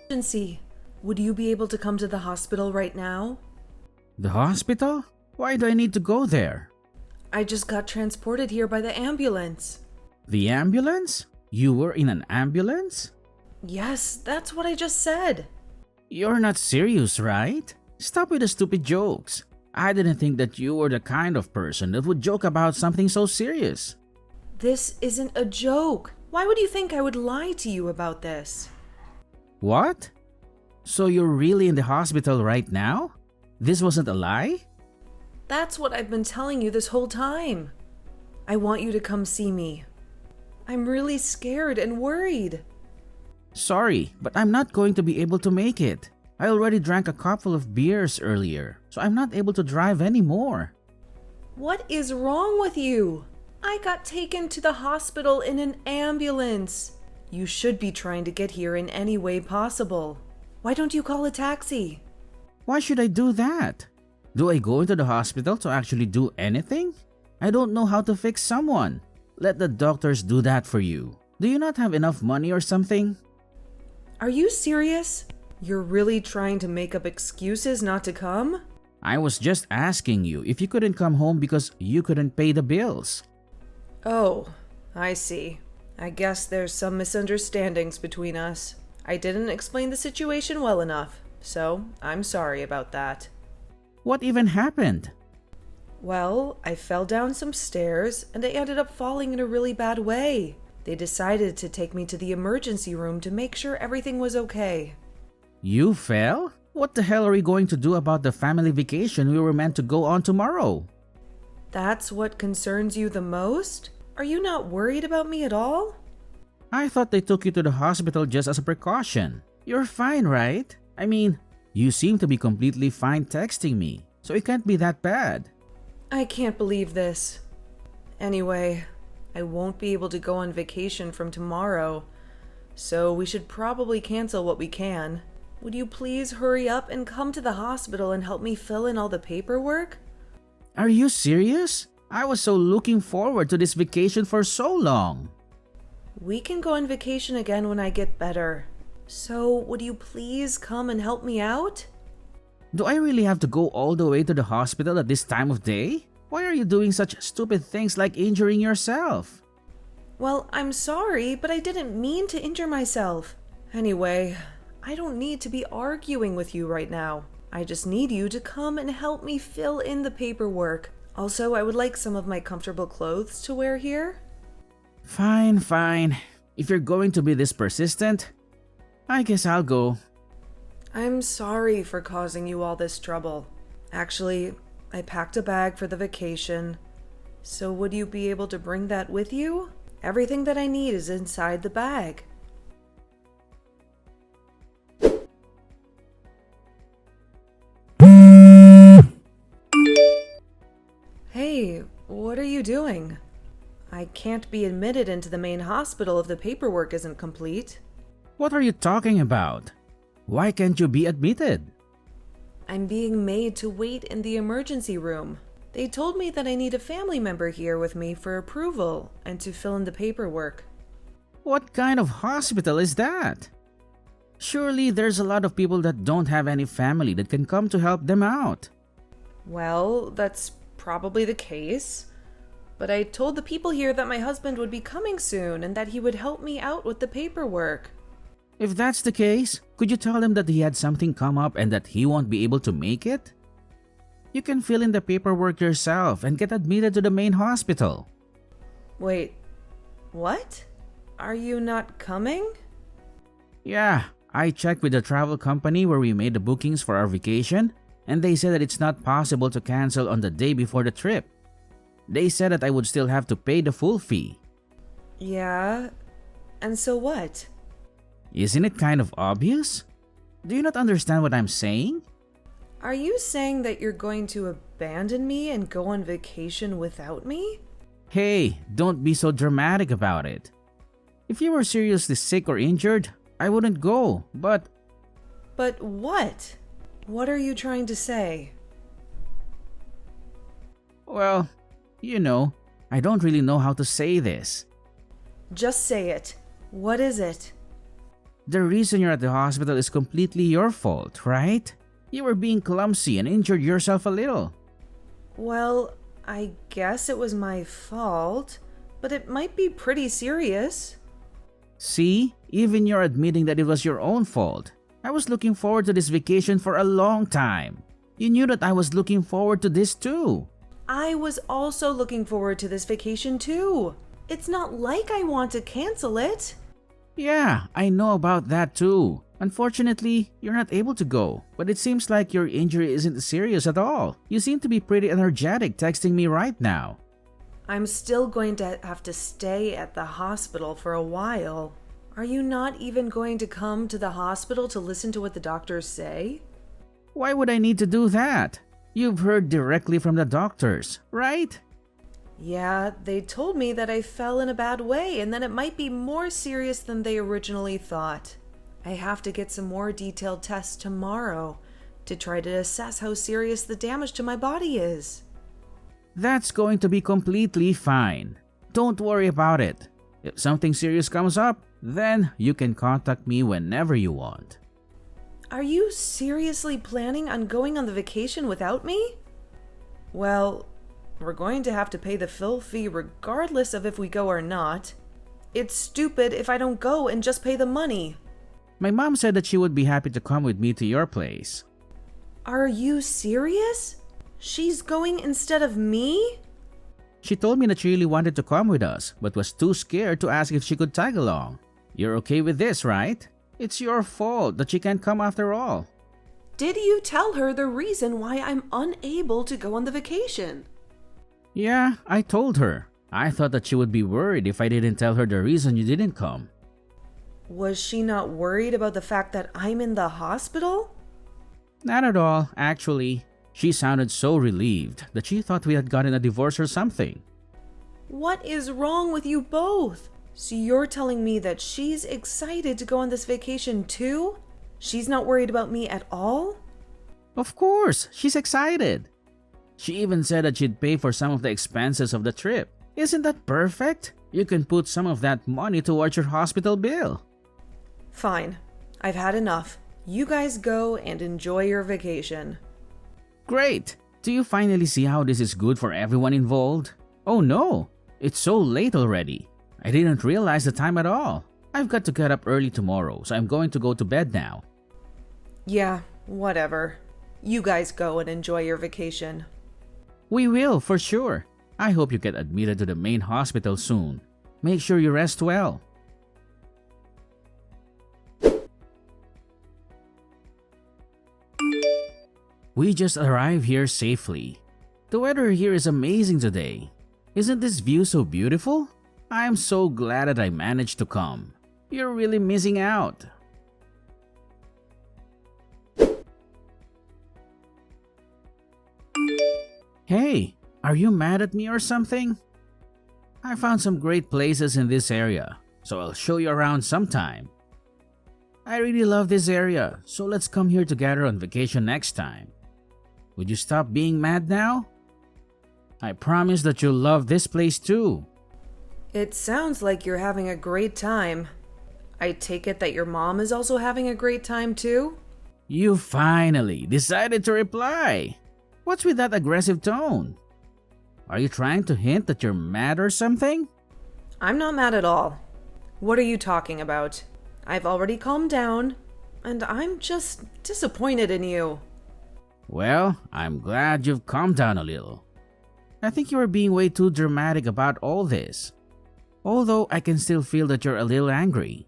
Emergency. Would you be able to come to the hospital right now? The hospital? Why do I need to go there? I just got transported here by the ambulance. The ambulance? You were in an ambulance? Yes, that's what I just said. You're not serious, right? Stop with the stupid jokes. I didn't think that you were the kind of person that would joke about something so serious. This isn't a joke. Why would you think I would lie to you about this? What? So you're really in the hospital right now? This wasn't a lie? That's what I've been telling you this whole time. I want you to come see me. I'm really scared and worried. Sorry, but I'm not going to be able to make it. I already drank a couple of beers earlier, so I'm not able to drive anymore. What is wrong with you? I got taken to the hospital in an ambulance. You should be trying to get here in any way possible. Why don't you call a taxi? Why should I do that? Do I go into the hospital to actually do anything? I don't know how to fix someone. Let the doctors do that for you. Do you not have enough money or something? Are you serious? You're really trying to make up excuses not to come? I was just asking you if you couldn't come home because you couldn't pay the bills. Oh, I see. I guess there's some misunderstandings between us. I didn't explain the situation well enough, so I'm sorry about that. What even happened? Well, I fell down some stairs and I ended up falling in a really bad way. They decided to take me to the emergency room to make sure everything was okay. You fell? What the hell are we going to do about the family vacation we were meant to go on tomorrow? That's what concerns you the most? Are you not worried about me at all? I thought they took you to the hospital just as a precaution. You're fine, right? I mean, you seem to be completely fine texting me, so it can't be that bad. I can't believe this. Anyway, I won't be able to go on vacation from tomorrow, so we should probably cancel what we can. Would you please hurry up and come to the hospital and help me fill in all the paperwork? Are you serious? I was so looking forward to this vacation for so long. We can go on vacation again when I get better. So, would you please come and help me out? Do I really have to go all the way to the hospital at this time of day? Why are you doing such stupid things like injuring yourself? Well, I'm sorry, but I didn't mean to injure myself. Anyway, I don't need to be arguing with you right now. I just need you to come and help me fill in the paperwork. Also, I would like some of my comfortable clothes to wear here. Fine, fine. If you're going to be this persistent, I guess I'll go. I'm sorry for causing you all this trouble. Actually, I packed a bag for the vacation. So would you be able to bring that with you? Everything that I need is inside the bag. Hey, what are you doing? I can't be admitted into the main hospital if the paperwork isn't complete. What are you talking about? Why can't you be admitted? I'm being made to wait in the emergency room. They told me that I need a family member here with me for approval and to fill in the paperwork. What kind of hospital is that? Surely there's a lot of people that don't have any family that can come to help them out. Well, that's probably the case. But I told the people here that my husband would be coming soon and that he would help me out with the paperwork. If that's the case, could you tell him that he had something come up and that he won't be able to make it? You can fill in the paperwork yourself and get admitted to the main hospital. Wait, what? Are you not coming? Yeah, I checked with the travel company where we made the bookings for our vacation, and they said that it's not possible to cancel on the day before the trip. They said that I would still have to pay the full fee. Yeah, and so what? Isn't it kind of obvious? Do you not understand what I'm saying? Are you saying that you're going to abandon me and go on vacation without me? Hey, don't be so dramatic about it. If you were seriously sick or injured, I wouldn't go, but... But what? What are you trying to say? Well, you know, I don't really know how to say this. Just say it. What is it? The reason you're at the hospital is completely your fault, right? You were being clumsy and injured yourself a little. Well, I guess it was my fault, but it might be pretty serious. See, even you're admitting that it was your own fault. I was looking forward to this vacation for a long time. You knew that I was looking forward to this too. I was also looking forward to this vacation too. It's not like I want to cancel it. Yeah, I know about that too. Unfortunately, you're not able to go, but it seems like your injury isn't serious at all. You seem to be pretty energetic texting me right now. I'm still going to have to stay at the hospital for a while. Are you not even going to come to the hospital to listen to what the doctors say? Why would I need to do that? You've heard directly from the doctors, right? Yeah, they told me that I fell in a bad way and that it might be more serious than they originally thought. I have to get some more detailed tests tomorrow to try to assess how serious the damage to my body is. That's going to be completely fine. Don't worry about it. If something serious comes up, then you can contact me whenever you want. Are you seriously planning on going on the vacation without me? Well, we're going to have to pay the full fee regardless of if we go or not. It's stupid if I don't go and just pay the money. My mom said that she would be happy to come with me to your place. Are you serious? She's going instead of me? She told me that she really wanted to come with us, but was too scared to ask if she could tag along. You're okay with this, right? It's your fault that she can't come after all. Did you tell her the reason why I'm unable to go on the vacation? Yeah, I told her. I thought that she would be worried if I didn't tell her the reason you didn't come. Was she not worried about the fact that I'm in the hospital? Not at all, actually. She sounded so relieved that she thought we had gotten a divorce or something. What is wrong with you both? So you're telling me that she's excited to go on this vacation too? She's not worried about me at all? Of course, she's excited. She even said that she'd pay for some of the expenses of the trip. Isn't that perfect? You can put some of that money towards your hospital bill. Fine. I've had enough. You guys go and enjoy your vacation. Great! Do you finally see how this is good for everyone involved? Oh no! It's so late already. I didn't realize the time at all. I've got to get up early tomorrow, so I'm going to go to bed now. Yeah, whatever. You guys go and enjoy your vacation. We will, for sure. I hope you get admitted to the main hospital soon. Make sure you rest well. We just arrived here safely. The weather here is amazing today. Isn't this view so beautiful? I'm so glad that I managed to come. You're really missing out. Hey, are you mad at me or something? I found some great places in this area, so I'll show you around sometime. I really love this area, so let's come here together on vacation next time. Would you stop being mad now? I promise that you'll love this place too. It sounds like you're having a great time. I take it that your mom is also having a great time too? You finally decided to reply. What's with that aggressive tone? Are you trying to hint that you're mad or something? I'm not mad at all. What are you talking about? I've already calmed down, and I'm just disappointed in you. Well, I'm glad you've calmed down a little. I think you are being way too dramatic about all this. Although I can still feel that you're a little angry.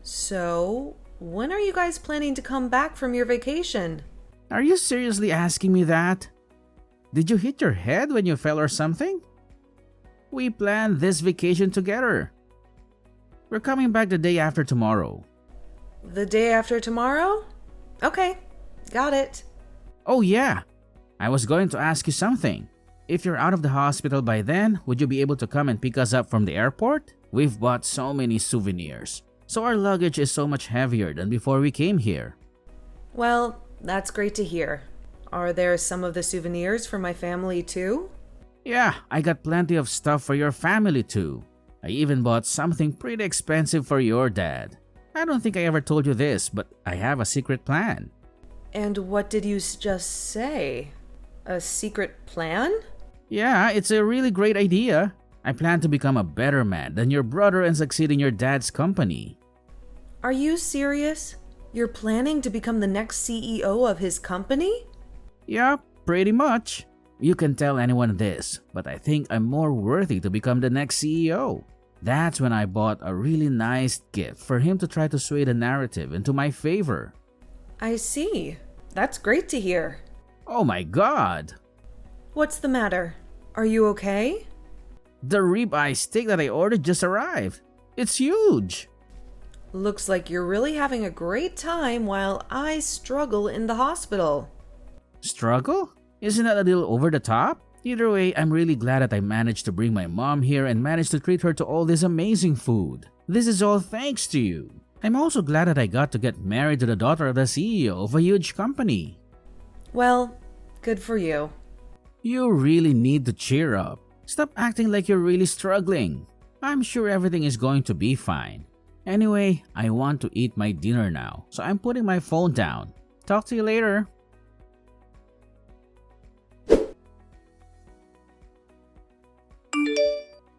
So, when are you guys planning to come back from your vacation? Are you seriously asking me that? Did you hit your head when you fell or something? We planned this vacation together. We're coming back the day after tomorrow. The day after tomorrow? Okay, got it. Oh yeah, I was going to ask you something. If you're out of the hospital by then, would you be able to come and pick us up from the airport? We've bought so many souvenirs, so our luggage is so much heavier than before we came here. Well, that's great to hear. Are there some of the souvenirs for my family too? Yeah, I got plenty of stuff for your family too. I even bought something pretty expensive for your dad. I don't think I ever told you this, but I have a secret plan. And what did you just say? A secret plan? Yeah, it's a really great idea. I plan to become a better man than your brother and succeed in your dad's company. Are you serious? You're planning to become the next CEO of his company? Yup, pretty much. You can tell anyone this, but I think I'm more worthy to become the next CEO. That's when I bought a really nice gift for him to try to sway the narrative into my favor. I see. That's great to hear. Oh my god! What's the matter? Are you okay? The ribeye steak that I ordered just arrived. It's huge! Looks like you're really having a great time while I struggle in the hospital. Struggle? Isn't that a little over the top? Either way, I'm really glad that I managed to bring my mom here and managed to treat her to all this amazing food. This is all thanks to you. I'm also glad that I got to get married to the daughter of the CEO of a huge company. Well, good for you. You really need to cheer up. Stop acting like you're really struggling. I'm sure everything is going to be fine. Anyway, I want to eat my dinner now, so I'm putting my phone down. Talk to you later.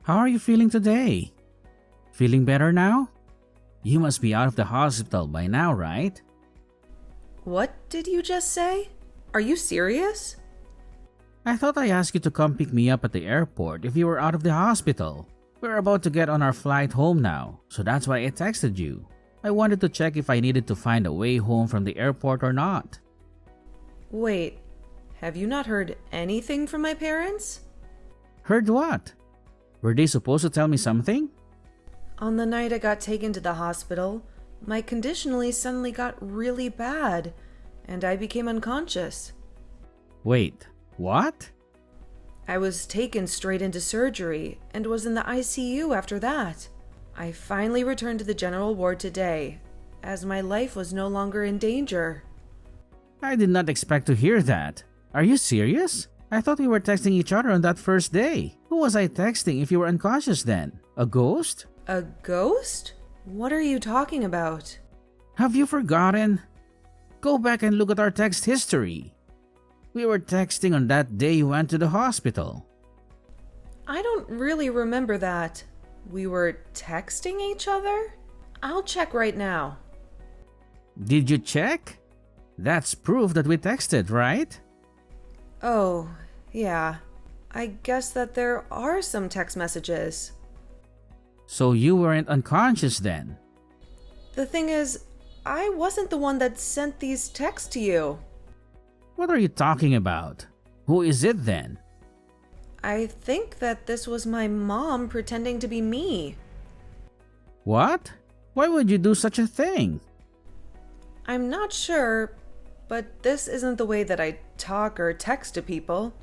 How are you feeling today? Feeling better now? You must be out of the hospital by now, right? What did you just say? Are you serious? I thought I asked you to come pick me up at the airport if you were out of the hospital. We're about to get on our flight home now, so that's why I texted you. I wanted to check if I needed to find a way home from the airport or not. Wait, have you not heard anything from my parents? Heard what? Were they supposed to tell me something? On the night I got taken to the hospital, my conditionally suddenly got really bad, and I became unconscious. Wait, what? I was taken straight into surgery and was in the ICU after that. I finally returned to the general ward today, as my life was no longer in danger. I did not expect to hear that. Are you serious? I thought we were texting each other on that first day. Who was I texting if you were unconscious then? A ghost? A ghost? What are you talking about? Have you forgotten? Go back and look at our text history. We were texting on that day you went to the hospital. I don't really remember that. We were texting each other? I'll check right now. Did you check? That's proof that we texted, right? Oh, yeah. I guess that there are some text messages. So you weren't unconscious then? The thing is, I wasn't the one that sent these texts to you. What are you talking about? Who is it then? I think that this was my mom pretending to be me. What? Why would you do such a thing? I'm not sure, but this isn't the way that I talk or text to people.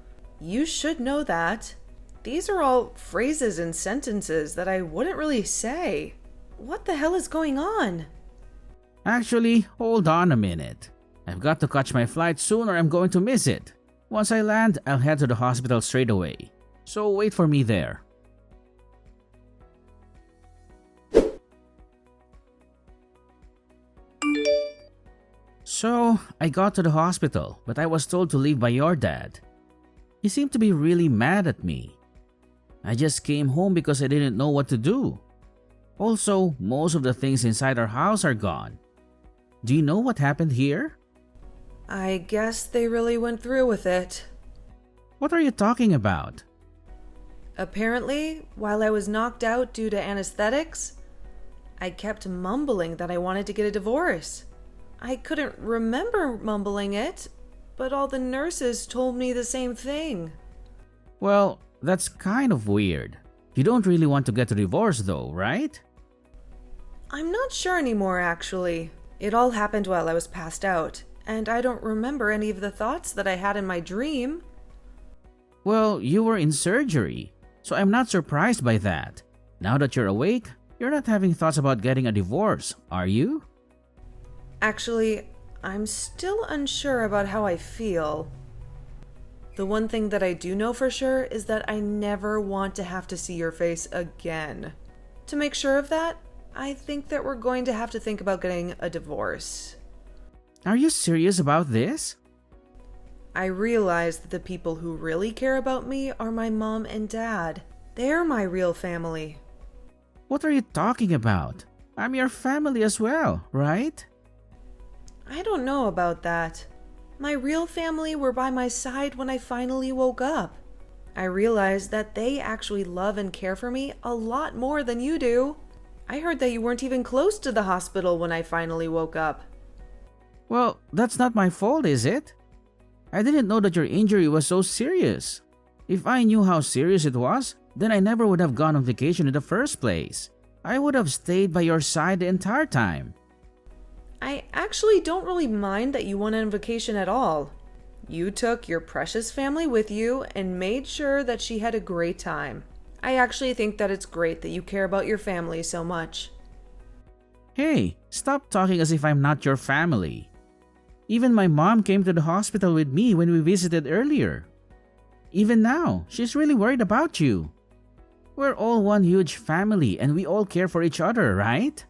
You should know that. These are all phrases and sentences that I wouldn't really say. What the hell is going on? Actually, hold on a minute. I've got to catch my flight soon or I'm going to miss it. Once I land, I'll head to the hospital straight away. So wait for me there. So, I got to the hospital, but I was told to leave by your dad. He seemed to be really mad at me. I just came home because I didn't know what to do. Also, most of the things inside our house are gone. Do you know what happened here? I guess they really went through with it. What are you talking about? Apparently, while I was knocked out due to anesthetics, I kept mumbling that I wanted to get a divorce. I couldn't remember mumbling it, but all the nurses told me the same thing. Well, that's kind of weird. You don't really want to get a divorce though, right? I'm not sure anymore, actually. It all happened while I was passed out, and I don't remember any of the thoughts that I had in my dream. Well, you were in surgery, so I'm not surprised by that. Now that you're awake, you're not having thoughts about getting a divorce, are you? Actually, I'm still unsure about how I feel. The one thing that I do know for sure is that I never want to have to see your face again. To make sure of that, I think that we're going to have to think about getting a divorce. Are you serious about this? I realize that the people who really care about me are my mom and dad. They're my real family. What are you talking about? I'm your family as well, right? I don't know about that. My real family were by my side when I finally woke up. I realized that they actually love and care for me a lot more than you do. I heard that you weren't even close to the hospital when I finally woke up. Well, that's not my fault, is it? I didn't know that your injury was so serious. If I knew how serious it was, then I never would have gone on vacation in the first place. I would have stayed by your side the entire time. I actually don't really mind that you went on vacation at all. You took your precious family with you and made sure that she had a great time. I actually think that it's great that you care about your family so much. Hey, stop talking as if I'm not your family. Even my mom came to the hospital with me when we visited earlier. Even now, she's really worried about you. We're all one huge family and we all care for each other, right?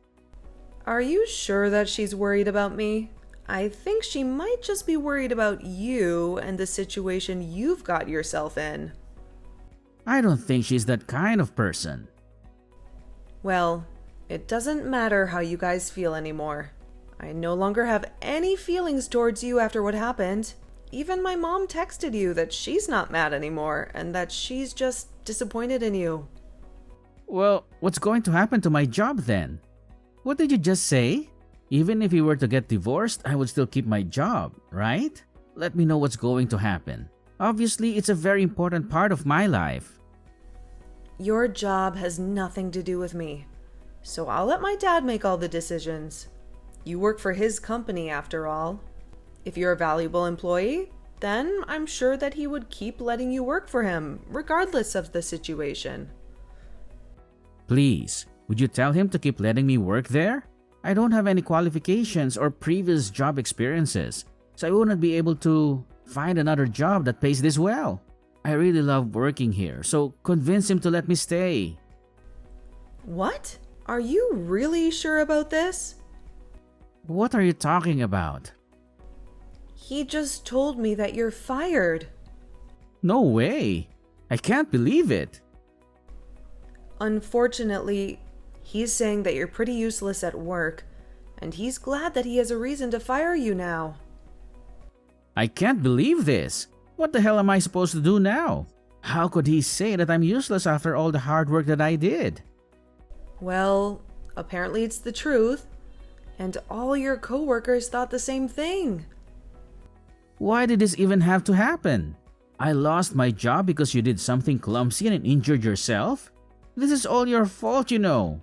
Are you sure that she's worried about me? I think she might just be worried about you and the situation you've got yourself in. I don't think she's that kind of person. Well, it doesn't matter how you guys feel anymore. I no longer have any feelings towards you after what happened. Even my mom texted you that she's not mad anymore and that she's just disappointed in you. Well, what's going to happen to my job then? What did you just say? Even if we were to get divorced, I would still keep my job, right? Let me know what's going to happen. Obviously, it's a very important part of my life. Your job has nothing to do with me, so I'll let my dad make all the decisions. You work for his company after all. If you're a valuable employee, then I'm sure that he would keep letting you work for him, regardless of the situation. Please, would you tell him to keep letting me work there? I don't have any qualifications or previous job experiences, so I wouldn't be able to find another job that pays this well. I really love working here, so convince him to let me stay. What? Are you really sure about this? What are you talking about? He just told me that you're fired. No way! I can't believe it! Unfortunately, he's saying that you're pretty useless at work, and he's glad that he has a reason to fire you now. I can't believe this! What the hell am I supposed to do now? How could he say that I'm useless after all the hard work that I did? Well, apparently it's the truth, and all your coworkers thought the same thing. Why did this even have to happen? I lost my job because you did something clumsy and injured yourself? This is all your fault, you know.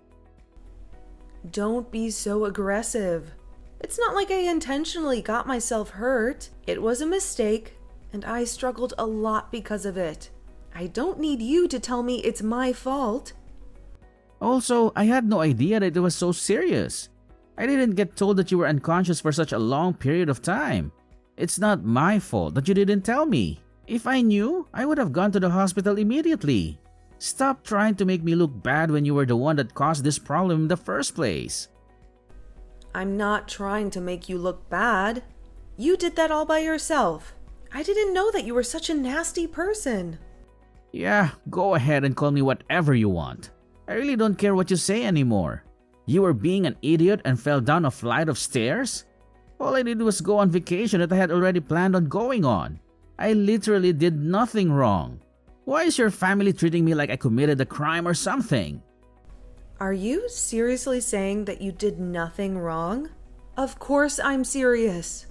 Don't be so aggressive. It's not like I intentionally got myself hurt. It was a mistake, and I struggled a lot because of it. I don't need you to tell me it's my fault. Also, I had no idea that it was so serious. I didn't get told that you were unconscious for such a long period of time. It's not my fault that you didn't tell me. If I knew, I would have gone to the hospital immediately. Stop trying to make me look bad when you were the one that caused this problem in the first place. I'm not trying to make you look bad. You did that all by yourself. I didn't know that you were such a nasty person. Yeah, go ahead and call me whatever you want. I really don't care what you say anymore. You were being an idiot and fell down a flight of stairs? All I did was go on vacation that I had already planned on going on. I literally did nothing wrong. Why is your family treating me like I committed a crime or something? Are you seriously saying that you did nothing wrong? Of course I'm serious.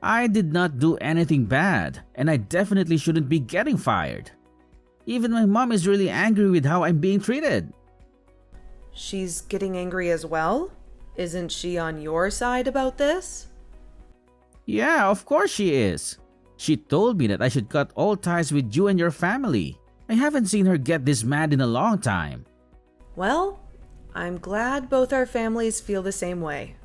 I did not do anything bad, and I definitely shouldn't be getting fired. Even my mom is really angry with how I'm being treated. She's getting angry as well? Isn't she on your side about this? Yeah, of course she is. She told me that I should cut all ties with you and your family. I haven't seen her get this mad in a long time. Well, I'm glad both our families feel the same way.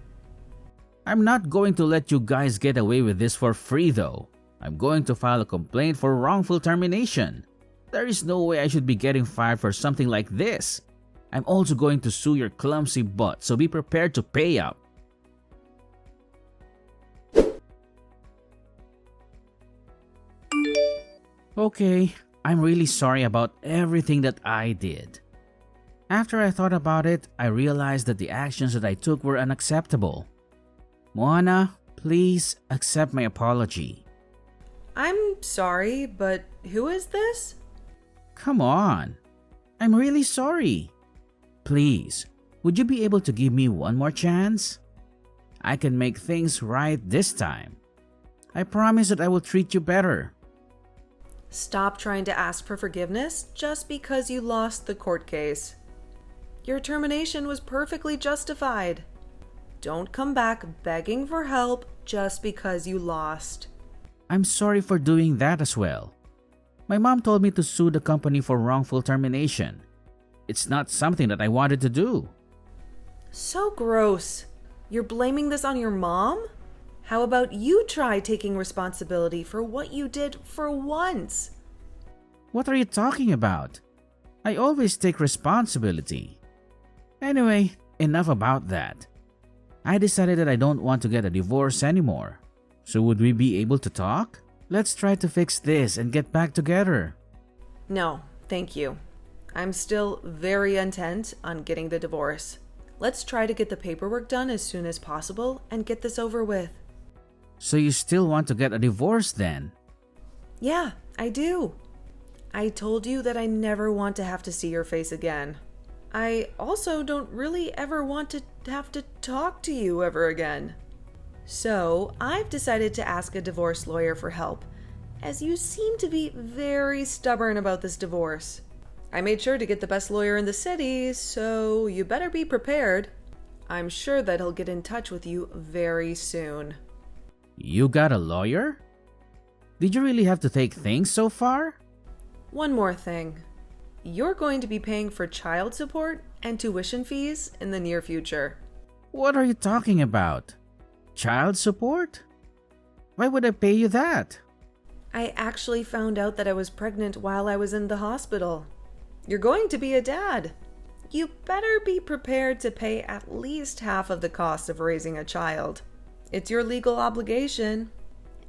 I'm not going to let you guys get away with this for free though. I'm going to file a complaint for wrongful termination. There is no way I should be getting fired for something like this. I'm also going to sue your clumsy butt, so be prepared to pay up. Okay, I'm really sorry about everything that I did. After I thought about it, I realized that the actions that I took were unacceptable. Moana, please accept my apology. I'm sorry, but who is this? Come on. I'm really sorry. Please, would you be able to give me one more chance? I can make things right this time. I promise that I will treat you better. Stop trying to ask for forgiveness just because you lost the court case. Your termination was perfectly justified. Don't come back begging for help just because you lost. I'm sorry for doing that as well. My mom told me to sue the company for wrongful termination. It's not something that I wanted to do. So gross. You're blaming this on your mom? How about you try taking responsibility for what you did for once? What are you talking about? I always take responsibility. Anyway, enough about that. I decided that I don't want to get a divorce anymore. So would we be able to talk? Let's try to fix this and get back together. No, thank you. I'm still very intent on getting the divorce. Let's try to get the paperwork done as soon as possible and get this over with. So you still want to get a divorce then? Yeah, I do. I told you that I never want to have to see your face again. I also don't really ever want to have to talk to you ever again. So I've decided to ask a divorce lawyer for help, as you seem to be very stubborn about this divorce. I made sure to get the best lawyer in the city, so you better be prepared. I'm sure that he'll get in touch with you very soon. You got a lawyer? Did you really have to take things so far? One more thing. You're going to be paying for child support and tuition fees in the near future. What are you talking about? Child support? Why would I pay you that? I actually found out that I was pregnant while I was in the hospital. You're going to be a dad. You better be prepared to pay at least half of the cost of raising a child. It's your legal obligation.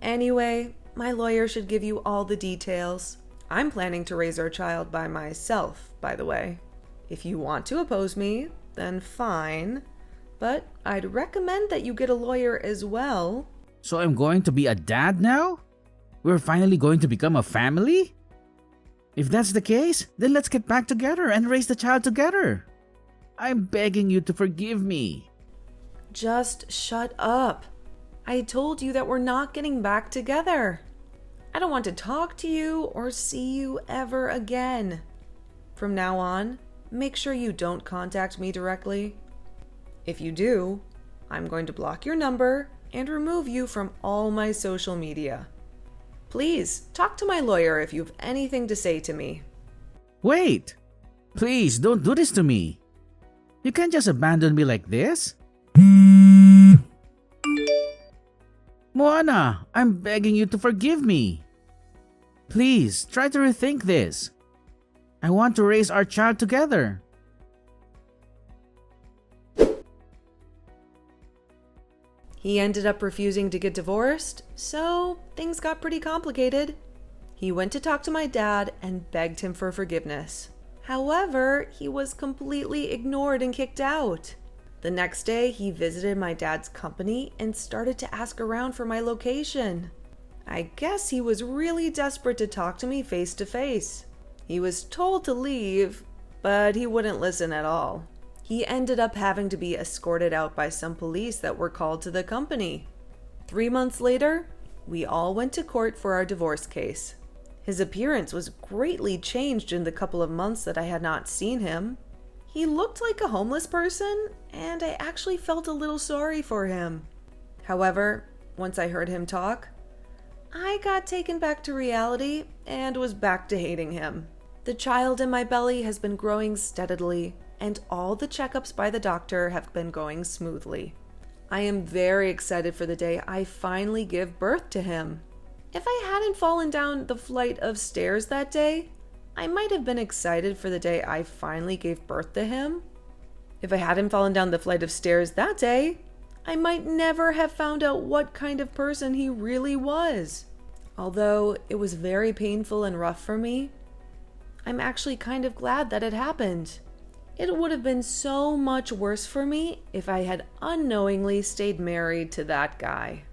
Anyway, my lawyer should give you all the details. I'm planning to raise our child by myself, by the way. If you want to oppose me, then fine. But I'd recommend that you get a lawyer as well. So I'm going to be a dad now? We're finally going to become a family? If that's the case, then let's get back together and raise the child together. I'm begging you to forgive me. Just shut up. I told you that we're not getting back together. I don't want to talk to you or see you ever again. From now on, make sure you don't contact me directly. If you do, I'm going to block your number and remove you from all my social media. Please talk to my lawyer if you have anything to say to me. Wait! Please don't do this to me. You can't just abandon me like this. Moana, I'm begging you to forgive me. Please, try to rethink this. I want to raise our child together. He ended up refusing to get divorced, so things got pretty complicated. He went to talk to my dad and begged him for forgiveness. However, he was completely ignored and kicked out. The next day, he visited my dad's company and started to ask around for my location. I guess he was really desperate to talk to me face to face. He was told to leave, but he wouldn't listen at all. He ended up having to be escorted out by some police that were called to the company. 3 months later, we all went to court for our divorce case. His appearance was greatly changed in the couple of months that I had not seen him. He looked like a homeless person, and I actually felt a little sorry for him. However, once I heard him talk, I got taken back to reality and was back to hating him. The child in my belly has been growing steadily, and all the checkups by the doctor have been going smoothly. I am very excited for the day I finally give birth to him. If I hadn't fallen down the flight of stairs that day, I might have been excited for the day I finally gave birth to him. If I hadn't fallen down the flight of stairs that day, I might never have found out what kind of person he really was. Although it was very painful and rough for me, I'm actually kind of glad that it happened. It would have been so much worse for me if I had unknowingly stayed married to that guy.